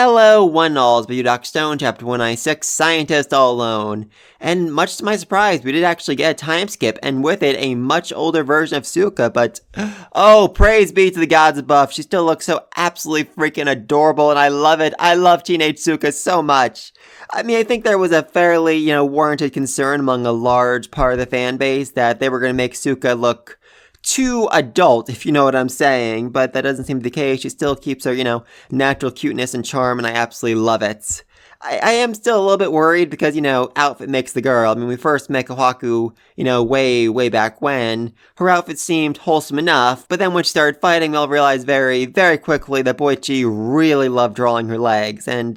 Hello, one alls, but you Dr. Stone, Chapter 196, Scientist All Alone. And much to my surprise, we did actually get a time skip, and with it, a much older version of Suika, but oh, praise be to the gods above, she still looks so absolutely freaking adorable, and I love it. I love teenage Suika so much. I mean, I think there was a fairly, warranted concern among a large part of the fan base that they were going to make Suika look too adult, if you know what I'm saying, but that doesn't seem to be the case. She still keeps her, natural cuteness and charm, and I absolutely love it. I am still a little bit worried because, outfit makes the girl. I mean, we first met Kohaku, way back when. Her outfit seemed wholesome enough, but then when she started fighting, we all realized very, very quickly that Boichi really loved drawing her legs. And,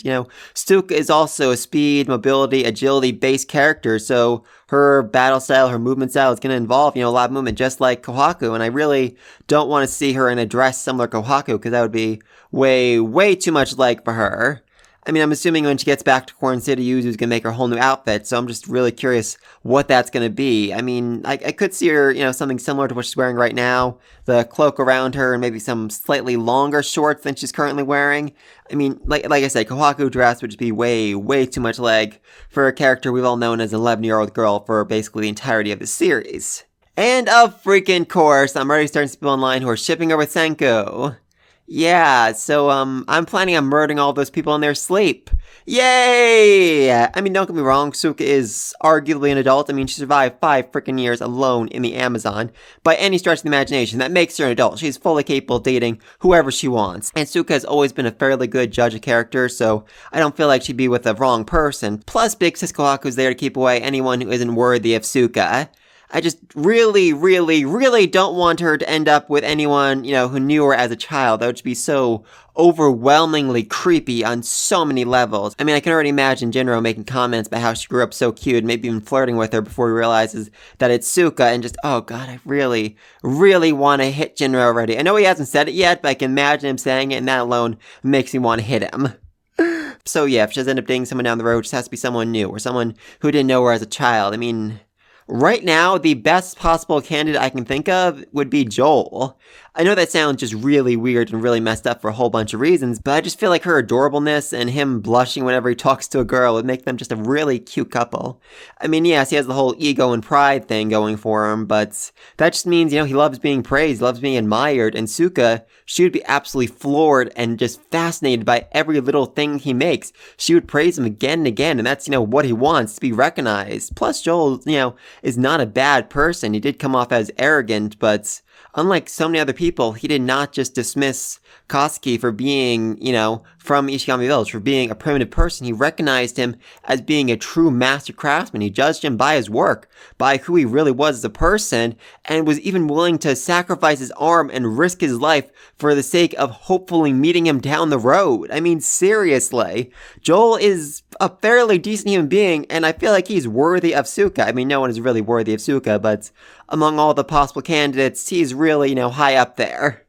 Stuka is also a speed, mobility, agility-based character, so her battle style, her movement style is going to involve, a lot of movement, just like Kohaku, and I really don't want to see her in a dress similar to Kohaku, because that would be way too much like for her. I mean, I'm assuming when she gets back to Corn City, Yuzu's gonna make her a whole new outfit, so I'm just really curious what that's gonna be. I mean, I could see her, something similar to what she's wearing right now, the cloak around her, and maybe some slightly longer shorts than she's currently wearing. I mean, like I said, Kohaku dress would just be way too much leg for a character we've all known as an 11-year-old girl for basically the entirety of the series. And of freaking course, I'm already starting to see people online who are shipping her with Senku. Yeah, so, I'm planning on murdering all those people in their sleep. Yay! I mean, don't get me wrong, Suika is arguably an adult. I mean, she survived 5 freaking years alone in the Amazon. By any stretch of the imagination, that makes her an adult. She's fully capable of dating whoever she wants. And Suika has always been a fairly good judge of character, so I don't feel like she'd be with the wrong person. Plus, Big Sis Kohaku's there to keep away anyone who isn't worthy of Suika. I just really don't want her to end up with anyone, who knew her as a child. That would just be so overwhelmingly creepy on so many levels. I mean, I can already imagine Jinro making comments about how she grew up so cute, maybe even flirting with her before he realizes that it's Suika, and just, oh god, I really want to hit Jinro already. I know he hasn't said it yet, but I can imagine him saying it, and that alone makes me want to hit him. So yeah, if she does end up dating someone down the road, it just has to be someone new, or someone who didn't know her as a child. I mean, right now, the best possible candidate I can think of would be Joel. I know that sounds just really weird and really messed up for a whole bunch of reasons, but I just feel like her adorableness and him blushing whenever he talks to a girl would make them just a really cute couple. I mean, yes, he has the whole ego and pride thing going for him, but that just means, he loves being praised, loves being admired, and Suika, she would be absolutely floored and just fascinated by every little thing he makes. She would praise him again and again, and that's, what he wants, to be recognized. Plus, Joel, is not a bad person. He did come off as arrogant, but unlike so many other people, he did not just dismiss Kosuke for being, from Ishigami Village, for being a primitive person. He recognized him as being a true master craftsman. He judged him by his work, by who he really was as a person, and was even willing to sacrifice his arm and risk his life for the sake of hopefully meeting him down the road. I mean, seriously. Joel is a fairly decent human being, and I feel like he's worthy of Suika. I mean, no one is really worthy of Suika, but among all the possible candidates, he's really, high up there.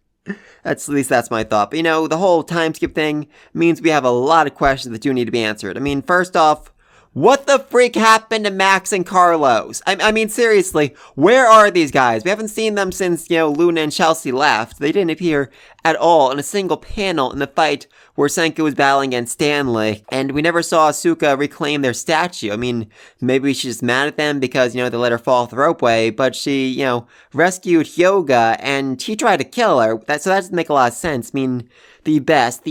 At least that's my thought. But, the whole time skip thing means we have a lot of questions that do need to be answered. I mean, first off, what the freak happened to Max and Carlos? I mean, seriously, where are these guys? We haven't seen them since, Luna and Chelsea left. They didn't appear at all in a single panel in the fight where Senku was battling against Stanley, and we never saw Suika reclaim their statue. I mean, maybe she's just mad at them because, they let her fall off the ropeway, but she, rescued Hyoga, and he tried to kill her. So that doesn't make a lot of sense. I mean, the best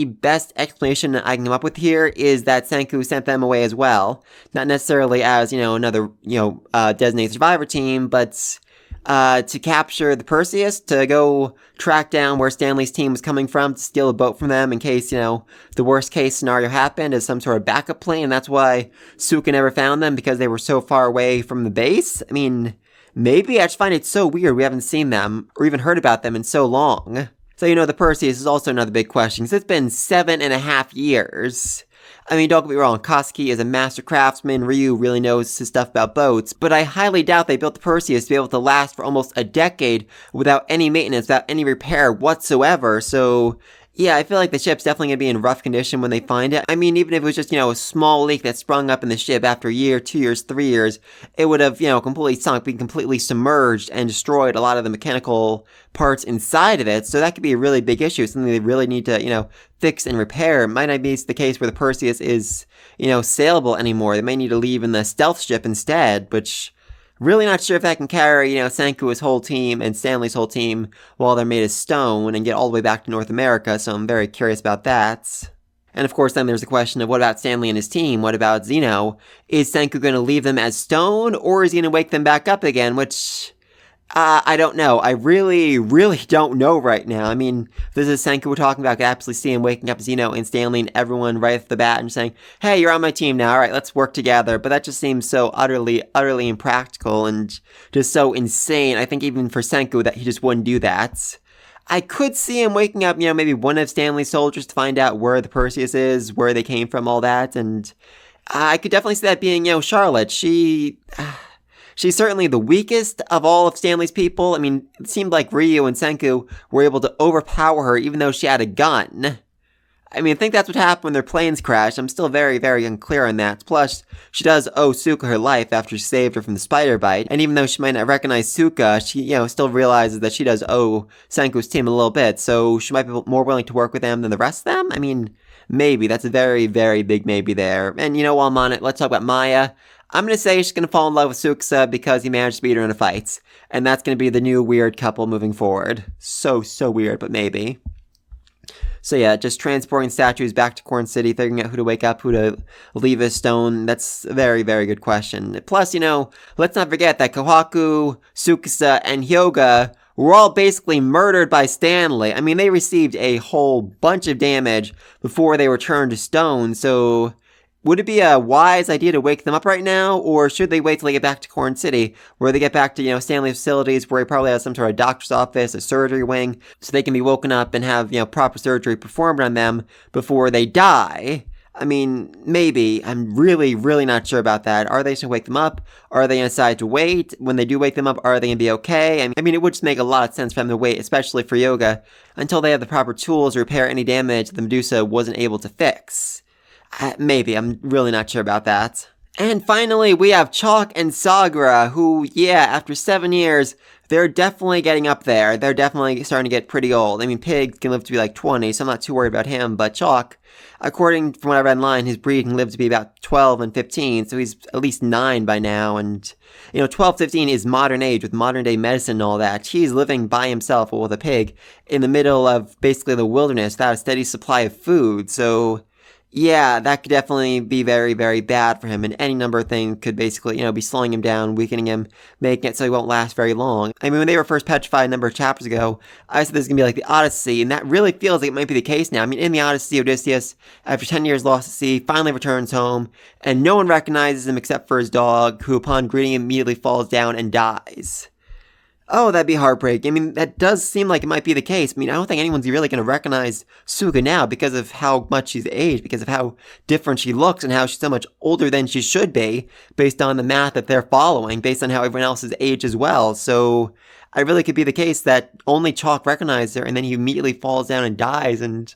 explanation I can come up with here is that Senku sent them away as well. Not necessarily as, another, designated survivor team, but to capture the Perseus, to go track down where Stanley's team was coming from, to steal a boat from them in case, the worst case scenario happened as some sort of backup plan. And that's why Suika never found them, because they were so far away from the base. I mean, maybe I just find it so weird we haven't seen them or even heard about them in so long. So, the Perseus is also another big question, because it's been 7.5 years. I mean, don't get me wrong, Kosuke is a master craftsman, Ryu really knows his stuff about boats, but I highly doubt they built the Perseus to be able to last for almost a decade without any maintenance, without any repair whatsoever, so Yeah, I feel like the ship's definitely going to be in rough condition when they find it. I mean, even if it was just, a small leak that sprung up in the ship after a year, 2 years, 3 years, it would have, completely sunk, been completely submerged and destroyed a lot of the mechanical parts inside of it. So that could be a really big issue, something they really need to, fix and repair. It might not be the case where the Perseus is, sailable anymore. They may need to leave in the stealth ship instead, which... Really not sure if that can carry, Sanku's whole team and Stanley's whole team while they're made of stone and get all the way back to North America, so I'm very curious about that. And of course, then there's the question of what about Stanley and his team? What about Zeno? Is Sanku going to leave them as stone, or is he going to wake them back up again? Which, I don't know. I really, really don't know right now. I mean, this is Sanku we're talking about. I could absolutely see him waking up Zeno and Stanley and everyone right off the bat and saying, hey, you're on my team now. All right, let's work together. But that just seems so utterly, utterly impractical and just so insane. I think even for Sanku that he just wouldn't do that. I could see him waking up, maybe one of Stanley's soldiers to find out where the Perseus is, where they came from, all that. And I could definitely see that being, Charlotte. She's certainly the weakest of all of Stanley's people. I mean, it seemed like Ryu and Senku were able to overpower her even though she had a gun. I mean, I think that's what happened when their planes crashed. I'm still very, very unclear on that. Plus, she does owe Suika her life after she saved her from the spider bite. And even though she might not recognize Suika, she, still realizes that she does owe Senku's team a little bit. So she might be more willing to work with them than the rest of them? I mean, maybe. That's a very, very big maybe there. And while I'm on it, let's talk about Maya. I'm going to say she's going to fall in love with Suikas because he managed to beat her in a fight. And that's going to be the new weird couple moving forward. So weird, but maybe. So yeah, just transporting statues back to Corn City, figuring out who to wake up, who to leave as stone. That's a very, very good question. Plus, let's not forget that Kohaku, Tsukasa, and Hyoga were all basically murdered by Stanley. I mean, they received a whole bunch of damage before they were turned to stone, so... Would it be a wise idea to wake them up right now, or should they wait till they get back to Corn City, where they get back to, Stanley's facilities, where he probably has some sort of doctor's office, a surgery wing, so they can be woken up and have, proper surgery performed on them before they die? I mean, maybe. I'm really, really not sure about that. Are they going to wake them up? Are they going to decide to wait? When they do wake them up, are they going to be okay? I mean, it would just make a lot of sense for them to wait, especially for Yoga, until they have the proper tools to repair any damage the Medusa wasn't able to fix. Maybe. I'm really not sure about that. And finally, we have Chalk and Sagura, who, after 7 years, they're definitely getting up there. They're definitely starting to get pretty old. I mean, Pig can live to be like 20, so I'm not too worried about him. But Chalk, according from what I read online, his breed can live to be about 12 and 15, so he's at least 9 by now. And, 12, 15 is modern age with modern day medicine and all that. He's living by himself with a pig in the middle of basically the wilderness without a steady supply of food, so... Yeah, that could definitely be very, very bad for him, and any number of things could basically, be slowing him down, weakening him, making it so he won't last very long. I mean, when they were first petrified a number of chapters ago, I said this is going to be like the Odyssey, and that really feels like it might be the case now. I mean, in the Odyssey, Odysseus, after 10 years lost at sea, finally returns home, and no one recognizes him except for his dog, who upon greeting him immediately falls down and dies. Oh, that'd be heartbreaking. I mean, that does seem like it might be the case. I mean, I don't think anyone's really going to recognize Suika now because of how much she's aged, because of how different she looks and how she's so much older than she should be, based on the math that they're following, based on how everyone else is aged as well. So, I really could be the case that only Chalk recognizes her and then he immediately falls down and dies. And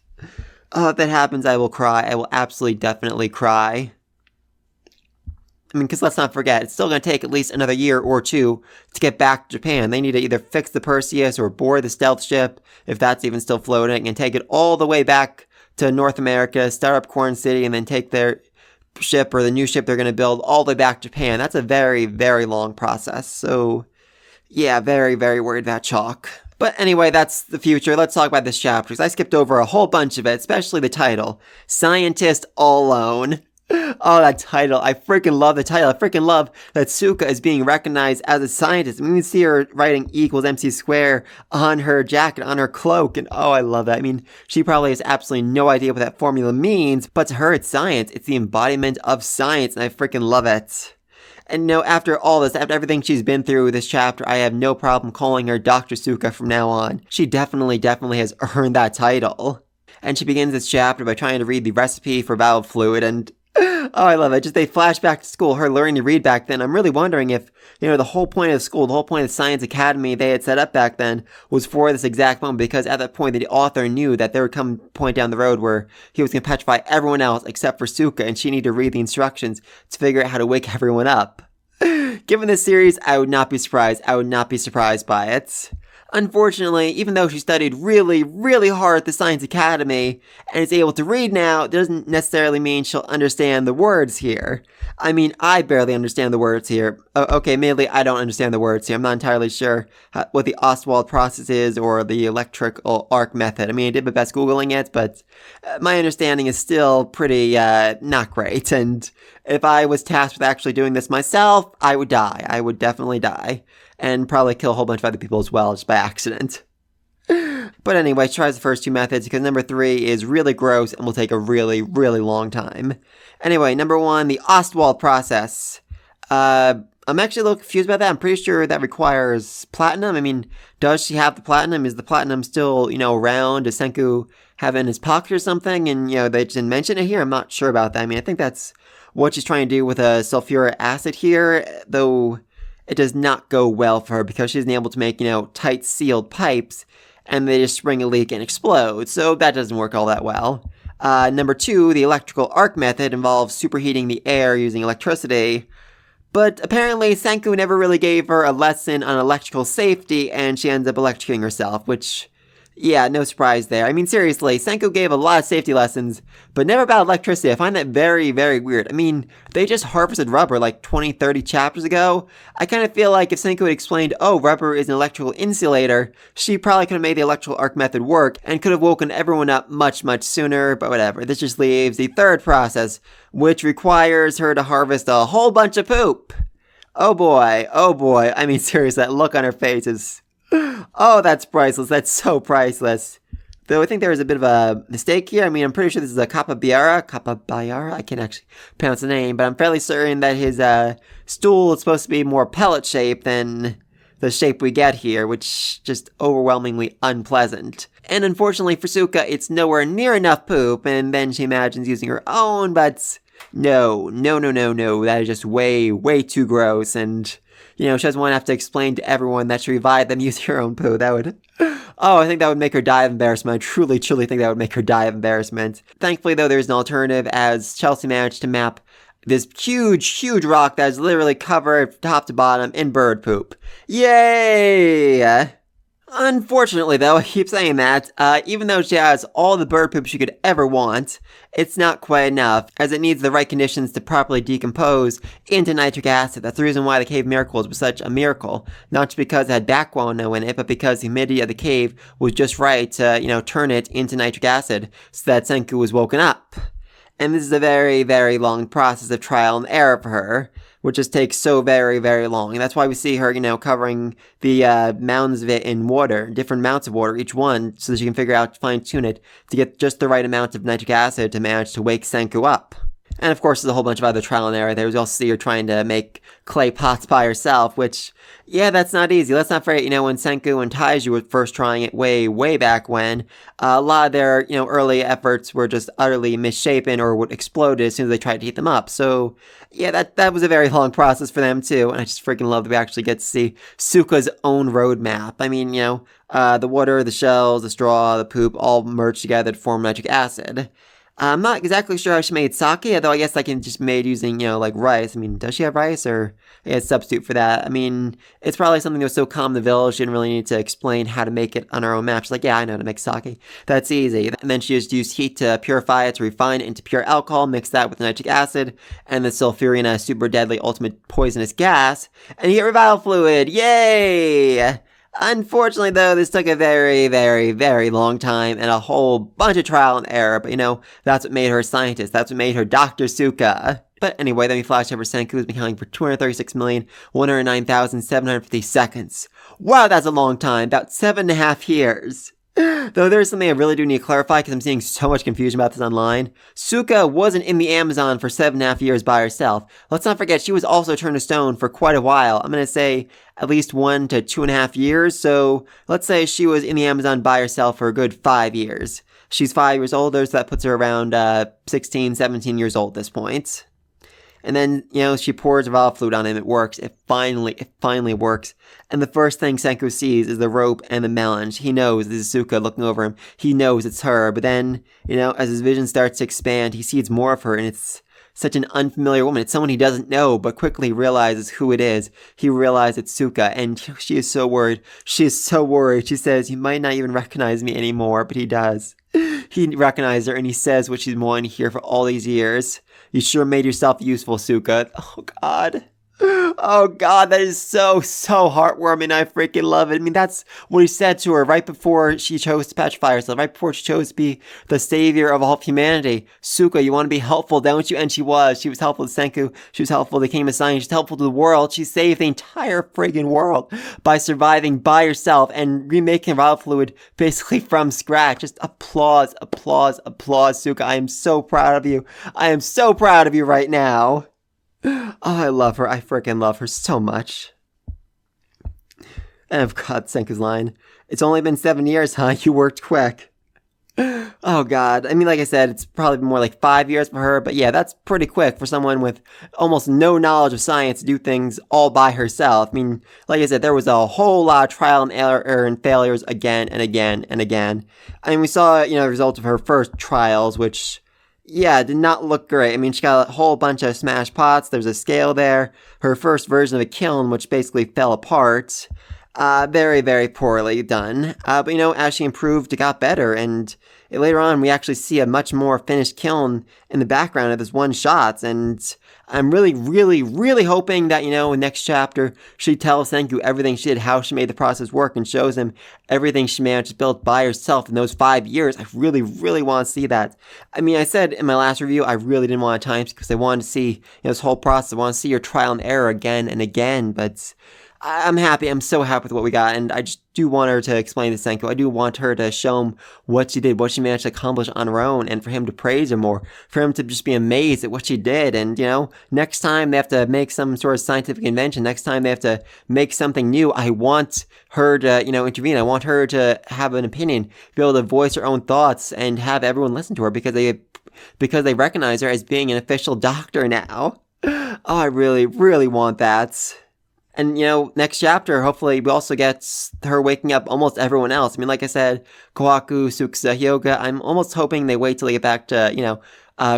if that happens, I will cry. I will absolutely, definitely cry. I mean, because let's not forget, it's still going to take at least another year or two to get back to Japan. They need to either fix the Perseus or board the stealth ship, if that's even still floating, and take it all the way back to North America, start up Corn City, and then take their ship or the new ship they're going to build all the way back to Japan. That's a very, very long process. So, yeah, very, very worried about Chalk. But anyway, that's the future. Let's talk about this chapter, because I skipped over a whole bunch of it, especially the title, Scientist All Alone. Oh, that title. I freaking love the title. I freaking love that Suika is being recognized as a scientist. I mean, we see her writing E equals MC square on her jacket, on her cloak, and oh, I love that. I mean, she probably has absolutely no idea what that formula means, but to her, it's science. It's the embodiment of science, and I freaking love it. And after all this, after everything she's been through with this chapter, I have no problem calling her Dr.Suika from now on. She definitely has earned that title. And she begins this chapter by trying to read the recipe for valve fluid, and Oh, I love it. Just they flash back to school, her learning to read back then. I'm really wondering if, the whole point of school, the whole point of the Science Academy they had set up back then was for this exact moment, because at that point the author knew that there would come a point down the road where he was going to petrify everyone else except for Suika, and she needed to read the instructions to figure out how to wake everyone up. Given this series, I would not be surprised. I would not be surprised by it. Unfortunately, even though she studied really, really hard at the Science Academy and is able to read now, it doesn't necessarily mean she'll understand the words here. I mean, I barely understand the words here. Okay, admittedly, I don't understand the words here. I'm not entirely sure what the Ostwald process is or the electrical arc method. I mean, I did my best Googling it, but my understanding is still pretty not great. And if I was tasked with actually doing this myself, I would die. I would definitely die. And probably kill a whole bunch of other people as well, just by accident. But anyway, she tries the first two methods, because number 3 is really gross and will take a really, really long time. Anyway, number 1, the Ostwald process. I'm actually a little confused about that. I'm pretty sure that requires platinum. I mean, does she have the platinum? Is the platinum still, around? Does Senku have it in his pocket or something? And, they just didn't mention it here? I'm not sure about that. I mean, I think that's what she's trying to do with a sulfuric acid here, though it does not go well for her because she isn't able to make, tight sealed pipes, and they just spring a leak and explode, so that doesn't work all that well. Number 2, the electrical arc method involves superheating the air using electricity, but apparently Senku never really gave her a lesson on electrical safety, and she ends up electrocuting herself, which, yeah, no surprise there. I mean, seriously, Senku gave a lot of safety lessons, but never about electricity. I find that very, very weird. I mean, they just harvested rubber like 20, 30 chapters ago. I kind of feel like if Senku had explained, oh, rubber is an electrical insulator, she probably could have made the electrical arc method work and could have woken everyone up much, much sooner, but whatever. This just leaves the third process, which requires her to harvest a whole bunch of poop. Oh boy, oh boy. I mean, seriously, that look on her face is... Oh, that's priceless. That's so priceless. Though I think there is a bit of a mistake here. I mean, I'm pretty sure this is a Capabiara? I can't actually pronounce the name, but I'm fairly certain that his stool is supposed to be more pellet shaped than the shape we get here, which just overwhelmingly unpleasant. And unfortunately for Suika, it's nowhere near enough poop, and then she imagines using her own, but no. That is just way, way too gross, and... she doesn't want to have to explain to everyone that she revived them using her own poo. That would... Oh, I think that would make her die of embarrassment. I truly, truly think that would make her die of embarrassment. Thankfully, though, there's an alternative, as Chelsea managed to map this huge, huge rock that is literally covered top to bottom in bird poop. Yay! Unfortunately, though, I keep saying that, even though she has all the bird poop she could ever want, it's not quite enough, as it needs the right conditions to properly decompose into nitric acid. That's the reason why the cave miracles was such a miracle. Not just because it had backguano in it, but because the humidity of the cave was just right to, turn it into nitric acid, so that Senku was woken up. And this is a very, very long process of trial and error for her, which just takes so very, very long. And that's why we see her, covering the mounds of it in water, different amounts of water, each one, so that she can figure out, fine-tune it, to get just the right amount of nitric acid to manage to wake Senku up. And of course, there's a whole bunch of other trial and error there. We also see her trying to make clay pots by herself, which, yeah, that's not easy. Let's not forget, when Senku and Taiju were first trying it way, way back when, a lot of their, early efforts were just utterly misshapen or would explode as soon as they tried to heat them up. So, yeah, that was a very long process for them, too. And I just freaking love that we actually get to see Suika's own road map. I mean, the water, the shells, the straw, the poop, all merged together to form nitric acid. I'm not exactly sure how she made sake, although I guess I can just made using, like rice. I mean, does she have rice, or a substitute for that? I mean, it's probably something that was so common in the village, she didn't really need to explain how to make it on her own map. She's like, yeah, I know how to make sake. That's easy. And then she just used heat to purify it, to refine it into pure alcohol, mix that with nitric acid, and the sulfuric, a super deadly, ultimate poisonous gas, and you get revival fluid. Yay! Unfortunately, though, this took a very, very, very long time and a whole bunch of trial and error, but that's what made her a scientist. That's what made her Dr.Suika. But anyway, then we flash over Senku, who's been counting for 236,109,750 seconds. Wow, that's a long time. About 7.5 years. Though there's something I really do need to clarify because I'm seeing so much confusion about this online. Suika wasn't in the Amazon for 7.5 years by herself. Let's not forget she was also turned to stone for quite a while. I'm going to say at least 1 to 2.5 years. So let's say she was in the Amazon by herself for a good 5 years. She's 5 years older, so that puts her around 16, 17 years old at this point. And then, she pours valve fluid on him. It works. It finally works. And the first thing Senku sees is the rope and the melange. He knows this is Suika looking over him. He knows it's her. But then, as his vision starts to expand, he sees more of her, and it's such an unfamiliar woman. It's someone he doesn't know, but quickly realizes who it is. He realizes it's Suika, and she is so worried. She is so worried. She says, "He might not even recognize me anymore," but he does. He recognizes her, and he says what she's wanting to hear for all these years. "You sure made yourself useful, Suika." Oh, God. Oh, God, that is so heartwarming. I freaking love it. I mean, that's what he said to her right before she chose to petrify herself, right before she chose to be the savior of all of humanity. "Suika, you want to be helpful, don't you?" And she was. She was helpful to Senku. She was helpful to the Kingdom of Science. She's helpful to the world. She saved the entire friggin' world by surviving by herself and remaking valve fluid basically from scratch. Just applause, Suika. I am so proud of you. I am so proud of you right now. Oh, I love her. I freaking love her so much. And I've got Senku's line. "It's only been 7 years, huh? You worked quick." Oh, God. I mean, like I said, it's probably been more like 5 years for her. But yeah, that's pretty quick for someone with almost no knowledge of science to do things all by herself. I mean, like I said, there was a whole lot of trial and error and failures again and again and again. I mean, we saw, the result of her first trials, which... yeah, did not look great. I mean, she got a whole bunch of smashed pots. There's a scale there. Her first version of a kiln, which basically fell apart. Very, very poorly done. But, as she improved, it got better. And later on, we actually see a much more finished kiln in the background of this one shot. And I'm really, really, really hoping that, in next chapter, she tells Senku everything she did, how she made the process work, and shows him everything she managed to build by herself in those 5 years. I really, really want to see that. I mean, I said in my last review, I really didn't want to time because I wanted to see this whole process. I want to see her trial and error again and again, but... I'm happy. I'm so happy with what we got, and I just do want her to explain to Senku. I do want her to show him what she did, what she managed to accomplish on her own, and for him to praise her more, for him to just be amazed at what she did. And, next time they have to make some sort of scientific invention, next time they have to make something new, I want her to, intervene. I want her to have an opinion, be able to voice her own thoughts, and have everyone listen to her because they recognize her as being an official doctor now. Oh, I really, really want that. And, next chapter, hopefully we also get her waking up almost everyone else. I mean, like I said, Kohaku, Sukusa, Hyoga, I'm almost hoping they wait till they get back to,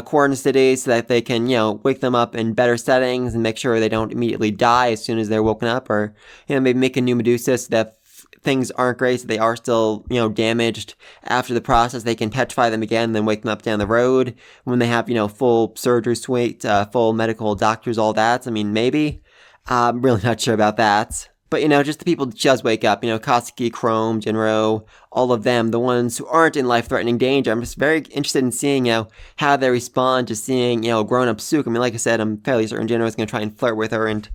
Corn City so that they can, wake them up in better settings and make sure they don't immediately die as soon as they're woken up. Or, maybe make a new Medusa so that things aren't great, so they are still, damaged after the process. They can petrify them again, then wake them up down the road when they have, full surgery suite, full medical doctors, all that. I mean, maybe. I'm really not sure about that. But, just the people that just wake up, Katsuki, Chrome, Jinro, all of them, the ones who aren't in life-threatening danger. I'm just very interested in seeing, how they respond to seeing, grown-up Suka. I mean, like I said, I'm fairly certain Jinro is going to try and flirt with her, and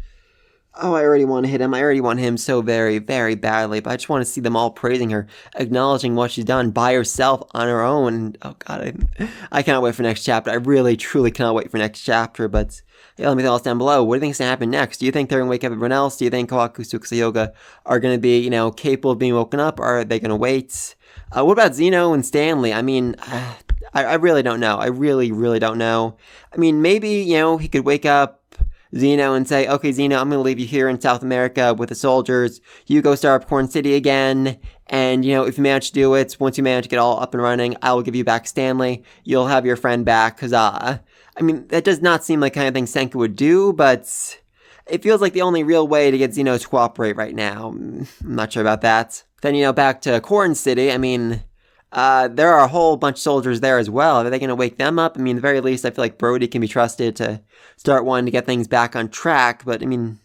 oh, I already want to hit him. I already want him so very, very badly. But I just want to see them all praising her, acknowledging what she's done by herself on her own. And, oh, God, I cannot wait for next chapter. I really, truly cannot wait for next chapter. But yeah, let me know else down below. What do you think is going to happen next? Do you think they're going to wake up everyone else? Do you think Kawaku, Sukusa, Yoga are going to be, capable of being woken up? Or are they going to wait? What about Zeno and Stanley? I mean, I really don't know. I really, really don't know. I mean, maybe, he could wake up Zeno and say, "Okay, Zeno, I'm going to leave you here in South America with the soldiers. You go start up Corn City again. And, if you manage to do it, once you manage to get all up and running, I will give you back Stanley. You'll have your friend back. Huzzah." I mean, that does not seem like the kind of thing Senku would do, but it feels like the only real way to get Zeno to cooperate right now. I'm not sure about that. Then, back to Corn City. I mean, there are a whole bunch of soldiers there as well. Are they going to wake them up? I mean, at the very least, I feel like Brody can be trusted to start wanting to get things back on track. But, I mean,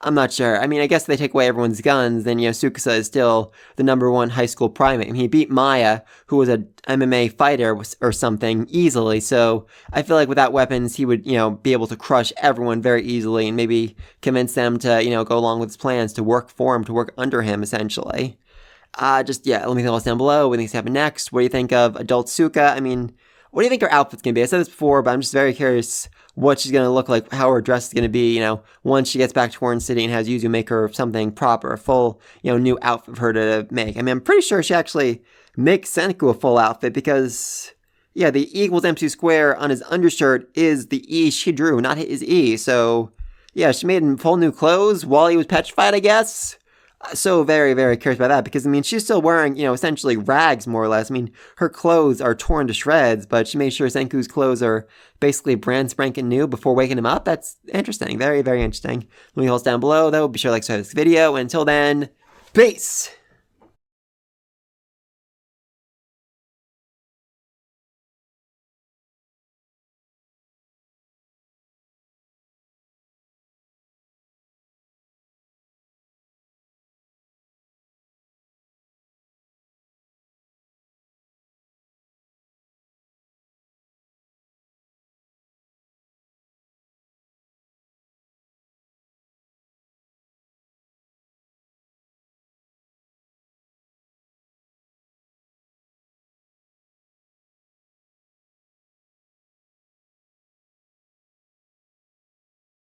I'm not sure. I mean, I guess if they take away everyone's guns, then, Sukusa is still the #1 high school primate. I mean, he beat Maya, who was a MMA fighter or something, easily. So I feel like without weapons, he would, be able to crush everyone very easily and maybe convince them to, go along with his plans to work for him, to work under him, essentially. Yeah, let me know down below. What do you think's happening next? What do you think of adult Suika? I mean, what do you think her outfit's gonna be? I said this before, but I'm just very curious what she's gonna look like, how her dress is gonna be, once she gets back to Horn City and has Yuzu make her something proper, a full, new outfit for her to make. I mean, I'm pretty sure she actually makes Senku a full outfit because, yeah, the E equals MC square on his undershirt is the E she drew, not his E. So, yeah, she made him full new clothes while he was petrified, I guess. So very, very curious about that because, I mean, she's still wearing, essentially rags more or less. I mean, her clothes are torn to shreds, but she made sure Senku's clothes are basically brand spanking new before waking him up. That's interesting. Very, very interesting. Let me hold down below, though. Be sure to like this video. And until then, peace!